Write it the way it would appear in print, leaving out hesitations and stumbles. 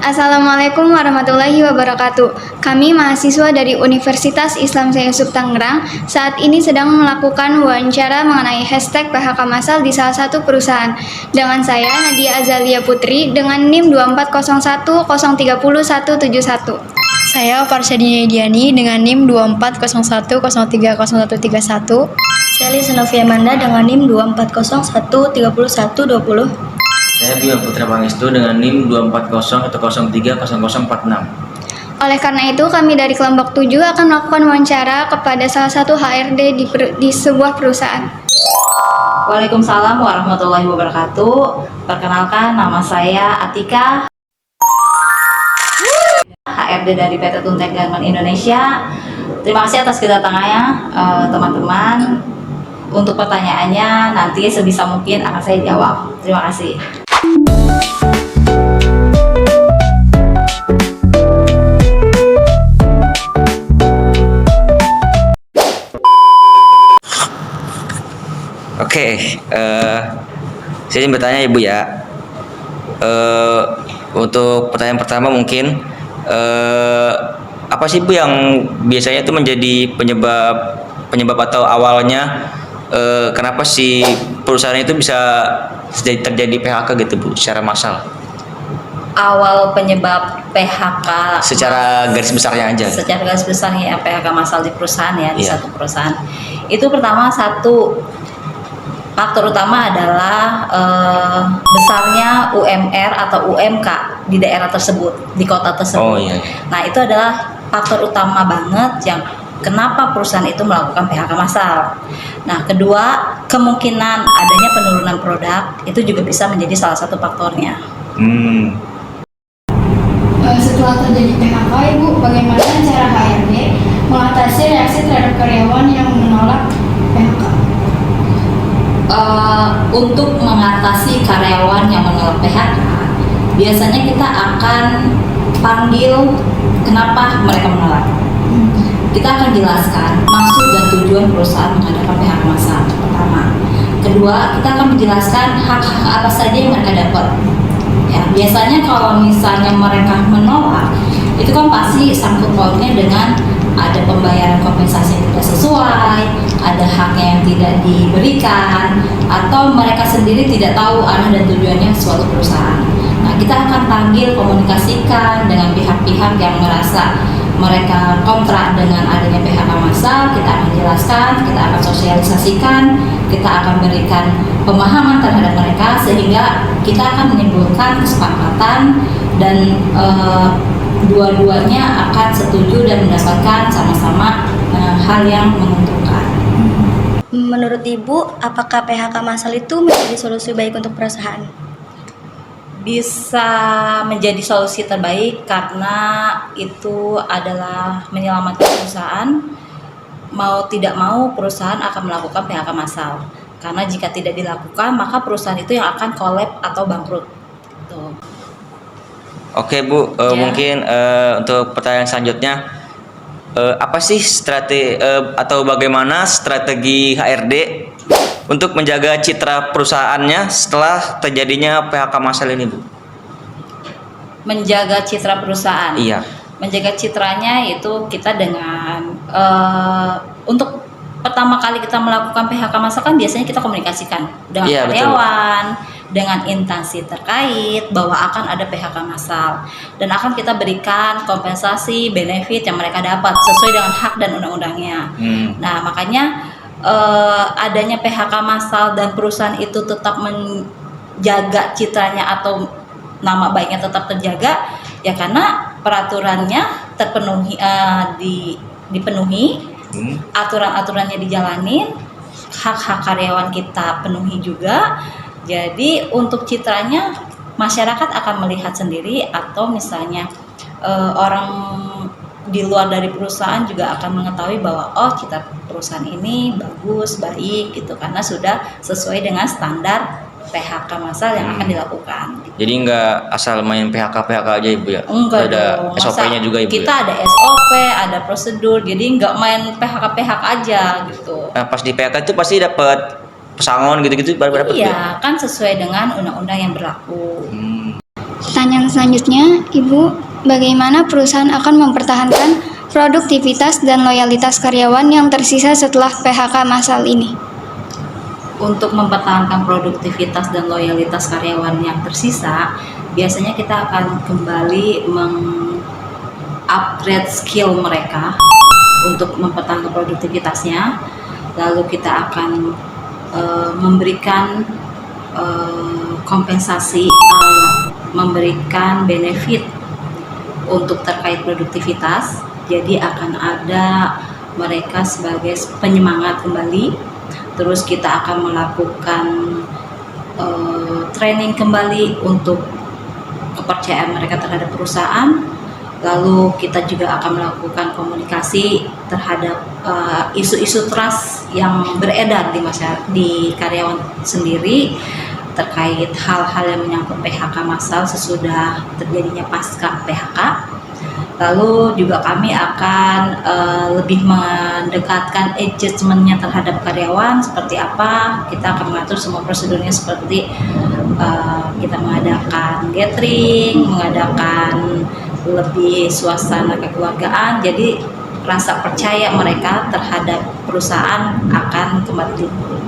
Assalamualaikum warahmatullahi wabarakatuh. Kami mahasiswa dari Universitas Islam Syekh Yusuf Tangerang saat ini sedang melakukan wawancara mengenai hashtag PHK massal di salah satu perusahaan. Dengan saya Nadia Azalia Putri dengan NIM 24010307171. Saya Farsyadini Diani dengan NIM 24010303131. Sally Senofia Manda dengan NIM 240130120. Saya Bima Putra Pangestu dengan NIM 24010300046. Oleh karena itu, kami dari kelompok 7 akan melakukan wawancara kepada salah satu HRD di sebuah perusahaan. Waalaikumsalam warahmatullahi wabarakatuh. Perkenalkan, nama saya Atika, HRD dari PT Tuntek Garment Indonesia. Terima kasih atas kedatangannya, teman-teman. Untuk pertanyaannya nanti sebisa mungkin akan saya jawab. Terima kasih. Oke, saya ingin bertanya Ibu ya. Untuk pertanyaan pertama mungkin apa sih Bu yang biasanya itu menjadi penyebab atau awalnya kenapa si perusahaan itu bisa terjadi PHK gitu Bu secara massal? Awal penyebab PHK Secara garis besarnya aja. Secara garis besarnya PHK massal di perusahaan ya, di Iya. satu perusahaan. Itu pertama, satu faktor utama adalah besarnya UMR atau UMK di daerah tersebut, di kota tersebut. Oh, iya. Nah, itu adalah faktor utama banget yang kenapa perusahaan itu melakukan PHK massal. Nah, kedua, kemungkinan adanya penurunan produk itu juga bisa menjadi salah satu faktornya. Setelah terjadi PHK, Ibu, bagaimana cara HRD mengatasi reaksi terhadap karyawan yang menolak PHK? Untuk mengatasi karyawan yang menolak PHK, biasanya kita akan panggil kenapa mereka menolak. Kita akan jelaskan maksud dan tujuan perusahaan mengadakan PHK massal. Pertama, kedua, kita akan menjelaskan hak-hak apa saja yang mereka dapat. Ya, biasanya kalau misalnya mereka menolak, itu kan pasti sangkut pautnya dengan ada pembayaran kompensasi yang tidak sesuai, ada haknya yang tidak diberikan, atau mereka sendiri tidak tahu arah dan tujuannya suatu perusahaan. Nah, kita akan panggil, komunikasikan dengan pihak-pihak yang merasa mereka kontra dengan adanya PHK massal. Kita akan jelaskan, kita akan sosialisasikan, kita akan berikan pemahaman terhadap mereka sehingga kita akan menimbulkan kesepakatan dan dua-duanya akan setuju dan mendapatkan sama-sama hal yang menguntungkan. Menurut Ibu, apakah PHK massal itu menjadi solusi baik untuk perusahaan? Bisa menjadi solusi terbaik karena itu adalah menyelamatkan perusahaan. Mau tidak mau perusahaan akan melakukan PHK massal. Karena jika tidak dilakukan, maka perusahaan itu yang akan collapse atau bangkrut. Tuh. Oke Bu, mungkin untuk pertanyaan selanjutnya, apa sih strategi atau bagaimana strategi HRD untuk menjaga citra perusahaannya setelah terjadinya PHK massal ini Bu? Menjaga citra perusahaan. Iya. Menjaga citranya itu kita dengan untuk pertama kali kita melakukan PHK massal kan biasanya kita komunikasikan dengan karyawan, dengan instansi terkait bahwa akan ada PHK massal dan akan kita berikan kompensasi benefit yang mereka dapat sesuai dengan hak dan undang-undangnya. Nah, makanya adanya PHK massal dan perusahaan itu tetap menjaga citranya atau nama baiknya tetap terjaga ya karena peraturannya terpenuhi dipenuhi aturan-aturannya dijalanin, hak-hak karyawan kita penuhi juga. Jadi untuk citranya masyarakat akan melihat sendiri, atau misalnya orang di luar dari perusahaan juga akan mengetahui bahwa oh citra perusahaan ini bagus, baik gitu, karena sudah sesuai dengan standar PHK massal yang akan dilakukan. Jadi nggak asal main PHK aja Ibu ya? Enggak Ada dong. SOP-nya juga Ibu Kita ya? ada SOP, ada prosedur. Jadi nggak main PHK aja gitu. Nah, pas di PHK itu pasti dapat pesangon gitu-gitu baru dapat Bu ya? Iya, kan sesuai dengan undang-undang yang berlaku. Pertanyaan selanjutnya, Ibu, bagaimana perusahaan akan mempertahankan produktivitas dan loyalitas karyawan yang tersisa setelah PHK massal ini? Untuk mempertahankan produktivitas dan loyalitas karyawan yang tersisa, biasanya kita akan kembali meng-upgrade skill mereka untuk mempertahankan produktivitasnya. Lalu kita akan memberikan kompensasi, memberikan benefit untuk terkait produktivitas. Jadi akan ada mereka sebagai penyemangat kembali. Terus kita akan melakukan training kembali untuk kepercayaan mereka terhadap perusahaan. Lalu kita juga akan melakukan komunikasi terhadap isu-isu trust yang beredar di masyarakat, di karyawan sendiri, terkait hal-hal yang menyangkut PHK massal sesudah terjadinya pasca PHK. Lalu juga kami akan lebih mendekatkan adjustment-nya terhadap karyawan seperti apa. Kita akan mengatur semua prosedurnya, seperti kita mengadakan gathering, mengadakan lebih suasana kekeluargaan. Jadi rasa percaya mereka terhadap perusahaan akan kembali timbul.